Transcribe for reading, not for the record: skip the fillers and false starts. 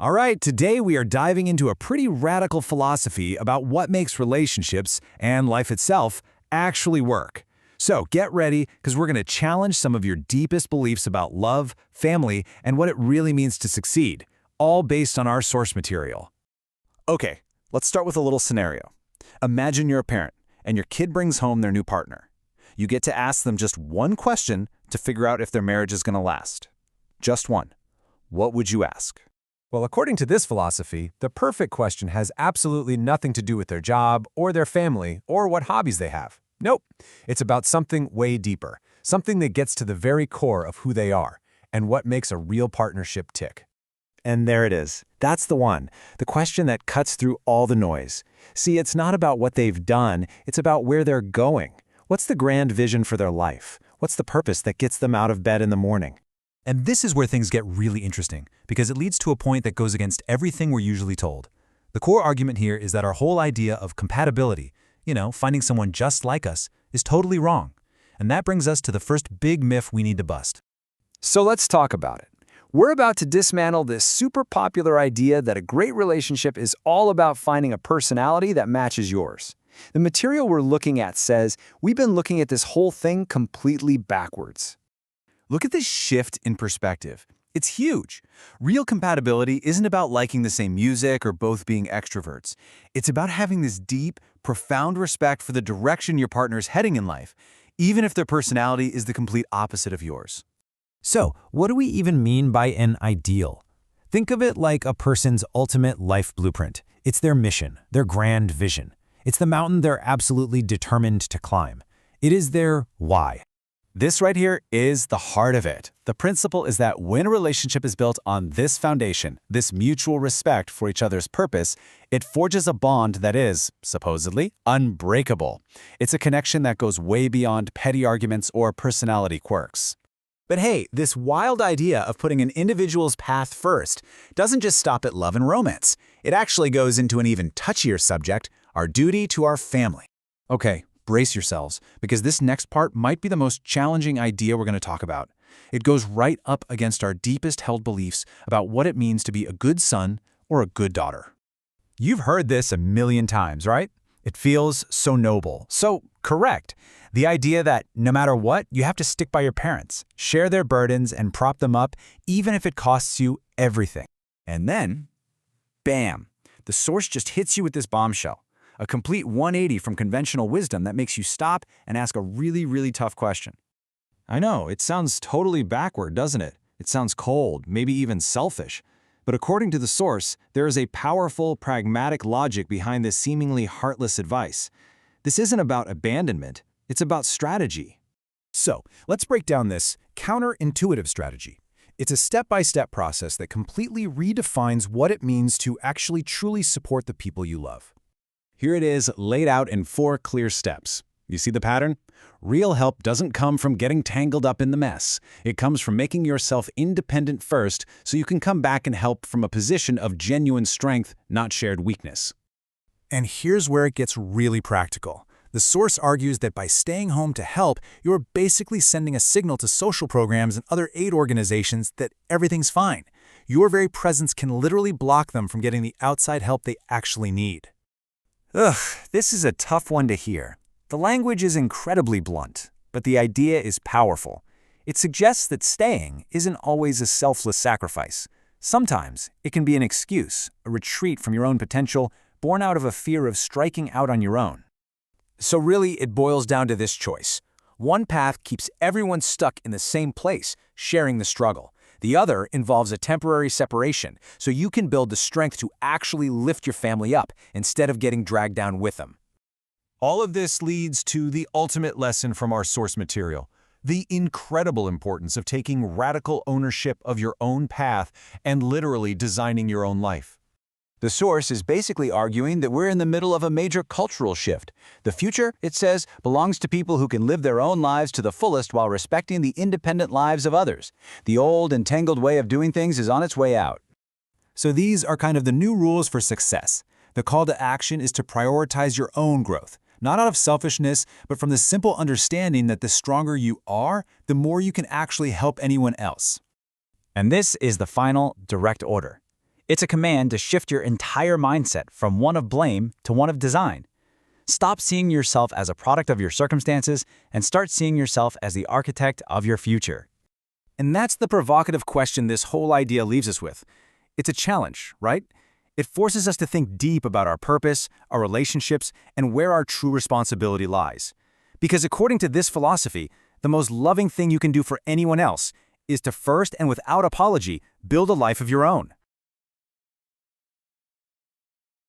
All right, today we are diving into a pretty radical philosophy about what makes relationships and life itself actually work. So get ready, because we're going to challenge some of your deepest beliefs about love, family, and what it really means to succeed, all based on our source material. Okay, let's start with a little scenario. Imagine you're a parent, and your kid brings home their new partner. You get to ask them just one question to figure out if their marriage is going to last. Just one. What would you ask? Well, according to this philosophy, the perfect question has absolutely nothing to do with their job or their family or what hobbies they have. Nope, it's about something way deeper, something that gets to the very core of who they are and what makes a real partnership tick. And there it is. That's the one. The question that cuts through all the noise. See, it's not about what they've done, it's about where they're going. What's the grand vision for their life? What's the purpose that gets them out of bed in the morning? And this is where things get really interesting, because it leads to a point that goes against everything we're usually told. The core argument here is that our whole idea of compatibility, finding someone just like us, is totally wrong. And that brings us to the first big myth we need to bust. So let's talk about it. We're about to dismantle this super popular idea that a great relationship is all about finding a personality that matches yours. The material we're looking at says we've been looking at this whole thing completely backwards. Look at this shift in perspective. It's huge. Real compatibility isn't about liking the same music or both being extroverts. It's about having this deep, profound respect for the direction your partner's heading in life, even if their personality is the complete opposite of yours. So, what do we even mean by an ideal? Think of it like a person's ultimate life blueprint. It's their mission, their grand vision. It's the mountain they're absolutely determined to climb. It is their why. This right here is the heart of it. The principle is that when a relationship is built on this foundation, this mutual respect for each other's purpose, it forges a bond that is, supposedly, unbreakable. It's a connection that goes way beyond petty arguments or personality quirks. But hey, this wild idea of putting an individual's path first doesn't just stop at love and romance. It actually goes into an even touchier subject, our duty to our family. Okay, brace yourselves, because this next part might be the most challenging idea we're going to talk about. It goes right up against our deepest held beliefs about what it means to be a good son or a good daughter. You've heard this a million times, right? It feels so noble, so correct. The idea that no matter what, you have to stick by your parents, share their burdens, and prop them up, even if it costs you everything. And then, bam, the source just hits you with this bombshell. A complete 180 from conventional wisdom that makes you stop and ask a really, really tough question. I know, it sounds totally backward, doesn't it? It sounds cold, maybe even selfish. But according to the source, there is a powerful, pragmatic logic behind this seemingly heartless advice. This isn't about abandonment, it's about strategy. So, let's break down this counterintuitive strategy. It's a step-by-step process that completely redefines what it means to actually truly support the people you love. Here it is, laid out in 4 clear steps. You see the pattern? Real help doesn't come from getting tangled up in the mess. It comes from making yourself independent first so you can come back and help from a position of genuine strength, not shared weakness. And here's where it gets really practical. The source argues that by staying home to help, you're basically sending a signal to social programs and other aid organizations that everything's fine. Your very presence can literally block them from getting the outside help they actually need. Ugh, this is a tough one to hear. The language is incredibly blunt, but the idea is powerful. It suggests that staying isn't always a selfless sacrifice. Sometimes it can be an excuse, a retreat from your own potential, born out of a fear of striking out on your own. So really, it boils down to this choice. One path keeps everyone stuck in the same place, sharing the struggle. The other involves a temporary separation, so you can build the strength to actually lift your family up instead of getting dragged down with them. All of this leads to the ultimate lesson from our source material, the incredible importance of taking radical ownership of your own path and literally designing your own life. The source is basically arguing that we're in the middle of a major cultural shift. The future, it says, belongs to people who can live their own lives to the fullest while respecting the independent lives of others. The old, entangled way of doing things is on its way out. So these are kind of the new rules for success. The call to action is to prioritize your own growth, not out of selfishness, but from the simple understanding that the stronger you are, the more you can actually help anyone else. And this is the final direct order. It's a command to shift your entire mindset from one of blame to one of design. Stop seeing yourself as a product of your circumstances and start seeing yourself as the architect of your future. And that's the provocative question this whole idea leaves us with. It's a challenge, right? It forces us to think deep about our purpose, our relationships, and where our true responsibility lies. Because according to this philosophy, the most loving thing you can do for anyone else is to first and without apology build a life of your own.